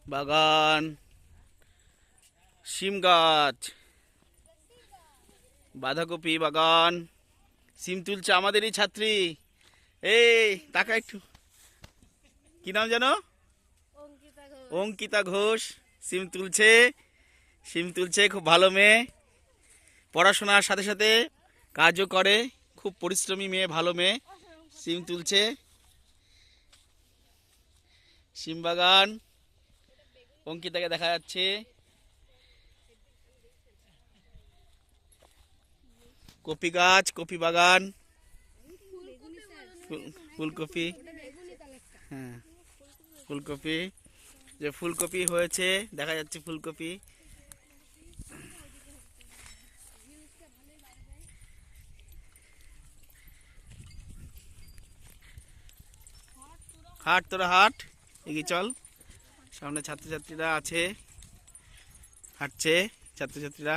বাগান, সিম গাছ, বাঁধাকপি বাগান, সিম তুলছে আমাদেরই ছাত্রী। এই তাকা একটু, কি নাম জানো? অঙ্কিতা ঘোষ। সিম তুলছে, সিম তুলছে, খুব ভালো মেয়ে, পড়াশোনার সাথে সাথে কাজও করে, খুব পরিশ্রমী মেয়ে, ভালো মেয়ে। সিম তুলছে, সিম বাগান, অঙ্কিতাকে দেখা যাচ্ছে। কপি গাছ, কপি বাগান, ফুলকপি, হ্যাঁ ফুলকপি, যে ফুলকপি হয়েছে দেখা যাচ্ছে, ফুলকপি। হাট, তোরা হাট, এগিয়ে চল। সামনে ছাত্রছাত্রীরা আছে, হাঁটছে ছাত্রছাত্রীরা।